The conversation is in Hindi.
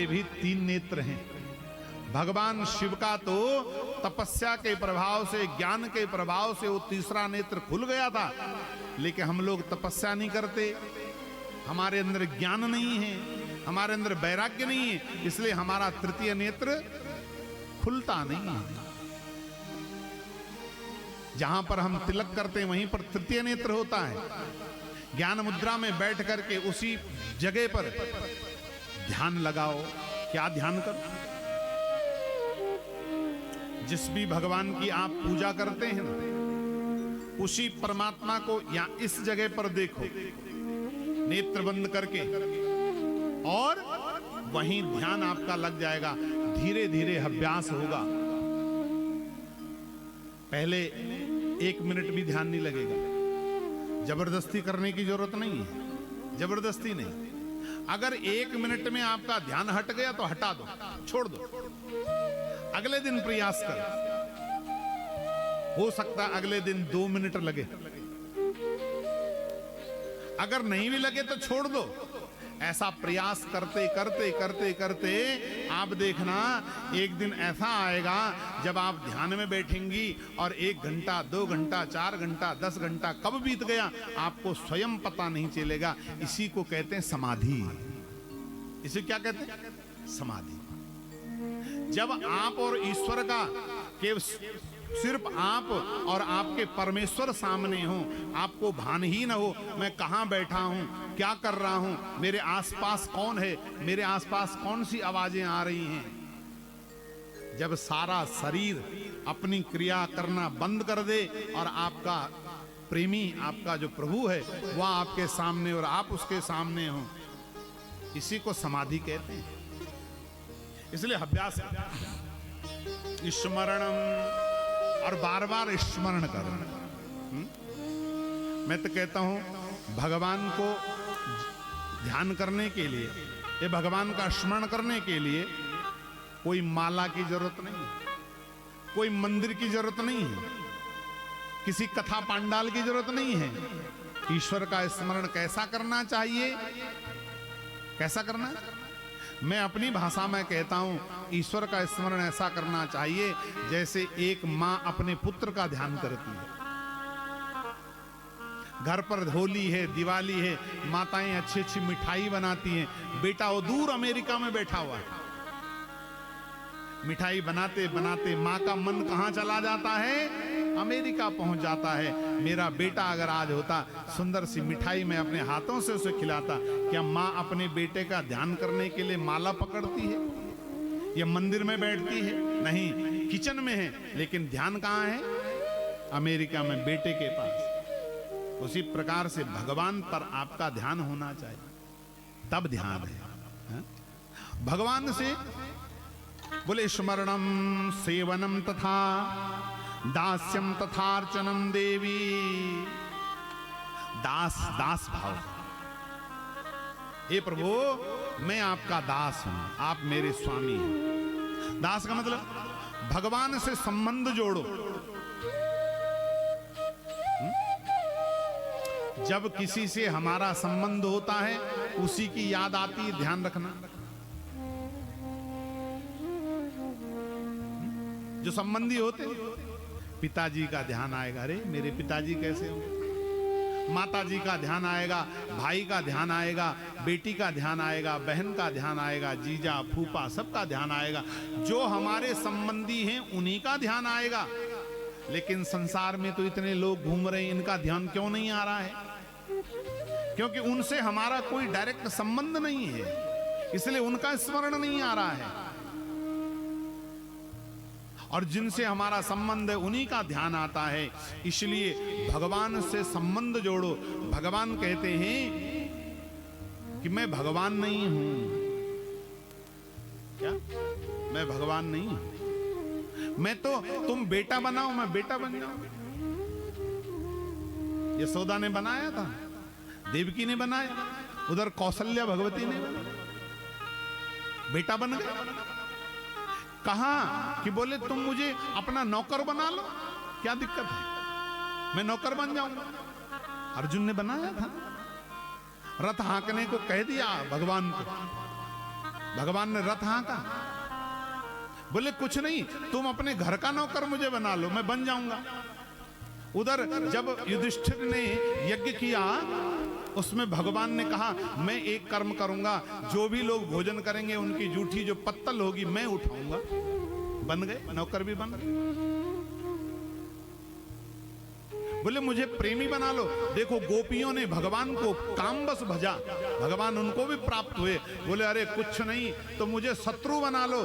भी 3 नेत्र हैं। भगवान शिव का तो तपस्या के प्रभाव से, ज्ञान के प्रभाव से वो तीसरा नेत्र खुल गया था, लेकिन हम लोग तपस्या नहीं करते, हमारे अंदर ज्ञान नहीं है, हमारे अंदर वैराग्य नहीं है, इसलिए हमारा तृतीय नेत्र खुलता नहीं है। जहां पर हम तिलक करते हैं वहीं पर तृतीय नेत्र होता है। ज्ञान मुद्रा में बैठ करके उसी जगह पर ध्यान लगाओ। क्या ध्यान करो? जिस भी भगवान की आप पूजा करते हैं ना, उसी परमात्मा को या इस जगह पर देखो, नेत्र बंद करके, और वहीं ध्यान आपका लग जाएगा। धीरे धीरे अभ्यास होगा। पहले 1 मिनट भी ध्यान नहीं लगेगा। जबरदस्ती करने की जरूरत नहीं है, जबरदस्ती नहीं। अगर 1 मिनट में आपका ध्यान हट गया तो हटा दो, छोड़ दो, अगले दिन प्रयास करो। हो सकता है अगले दिन 2 मिनट लगे, अगर नहीं भी लगे तो छोड़ दो। ऐसा प्रयास करते करते करते करते आप देखना, एक दिन ऐसा आएगा जब आप ध्यान में बैठेंगी और 1 घंटा, 2 घंटा, 4 घंटा, 10 घंटा कब बीत गया आपको स्वयं पता नहीं चलेगा। इसी को कहते हैं समाधि। इसे क्या कहते हैं? समाधि। जब आप और ईश्वर का के सिर्फ आप और आपके परमेश्वर सामने हो, आपको भान ही न हो मैं कहां बैठा हूं, क्या कर रहा हूं, मेरे आसपास कौन है, मेरे आसपास कौन सी आवाजें आ रही हैं। जब सारा शरीर अपनी क्रिया करना बंद कर दे और आपका प्रेमी, आपका जो प्रभु है वह आपके सामने और आप उसके सामने हो, इसी को समाधि कहते हैं। इसलिए अभ्यास, स्मरणम, और बार बार स्मरण करना। मैं तो कहता हूं भगवान को ध्यान करने के लिए, ये भगवान का स्मरण करने के लिए कोई माला की जरूरत नहीं है, कोई मंदिर की जरूरत नहीं है, किसी कथा पांडाल की जरूरत नहीं है। ईश्वर का स्मरण कैसा करना चाहिए? कैसा करना? मैं अपनी भाषा में कहता हूं, ईश्वर का स्मरण ऐसा करना चाहिए जैसे एक मां अपने पुत्र का ध्यान करती है। घर पर होली है, दिवाली है, माताएं अच्छी अच्छी मिठाई बनाती हैं, बेटा वो दूर अमेरिका में बैठा हुआ है। मिठाई बनाते बनाते मां का मन कहां चला जाता है? अमेरिका पहुंच जाता है। मेरा बेटा अगर आज होता, सुंदर सी मिठाई मैं अपने हाथों से उसे खिलाता, क्या मां अपने बेटे का ध्यान करने के लिए माला पकड़ती है या मंदिर में बैठती है? नहीं, किचन में है, लेकिन ध्यान कहां है? अमेरिका में बेटे के पास। उसी प्रकार से भगवान पर आपका ध्यान होना चाहिए, तब ध्यान है। भगवान से बोले स्मरणम सेवनम तथा दास्यम तथार्चनम देवी। दास, दास भाव। हे प्रभु, मैं आपका दास हूं, आप मेरे स्वामी हैं। दास का मतलब भगवान से संबंध जोड़ो। जब किसी से हमारा संबंध होता है उसी की याद आती है, ध्यान रखना। जो संबंधी होते, पिताजी का ध्यान आएगा, अरे मेरे पिताजी कैसे होंगे। माता जी का ध्यान आएगा, भाई का ध्यान आएगा, बेटी का ध्यान आएगा, बहन का ध्यान आएगा, जीजा फूफा सबका ध्यान आएगा। जो हमारे संबंधी हैं उन्हीं का ध्यान आएगा। लेकिन संसार में तो इतने लोग घूम रहे हैं, इनका ध्यान क्यों नहीं आ रहा है? क्योंकि उनसे हमारा कोई डायरेक्ट संबंध नहीं है, इसलिए उनका स्मरण नहीं आ रहा है। और जिनसे हमारा संबंध है उन्हीं का ध्यान आता है। इसलिए भगवान से संबंध जोड़ो। भगवान कहते हैं कि मैं भगवान नहीं हूं। क्या? मैं भगवान नहीं हूं। मैं तो, तुम बेटा बनाओ मैं बेटा बन जाऊं। यशोदा ने बनाया था, देवकी ने बनाया, उधर कौशल्या भगवती ने बेटा बन गया। कहा कि बोले तुम मुझे अपना नौकर बना लो, क्या दिक्कत है, मैं नौकर बन जाऊंगा। अर्जुन ने बनाया था, रथ हाँकने को कह दिया भगवान को, भगवान ने रथ हाँका, बोले कुछ नहीं, तुम अपने घर का नौकर मुझे बना लो, मैं बन जाऊंगा। उधर जब युधिष्ठिर ने यज्ञ किया, उसमें भगवान ने कहा मैं एक कर्म करूंगा, जो भी लोग भोजन करेंगे उनकी जूठी जो पत्तल होगी मैं उठाऊंगा। बन गए, नौकर भी बन गए। बोले मुझे प्रेमी बना लो। देखो गोपियों ने भगवान को कामबस भजा, भगवान उनको भी प्राप्त हुए। बोले अरे कुछ नहीं, तो मुझे शत्रु बना लो।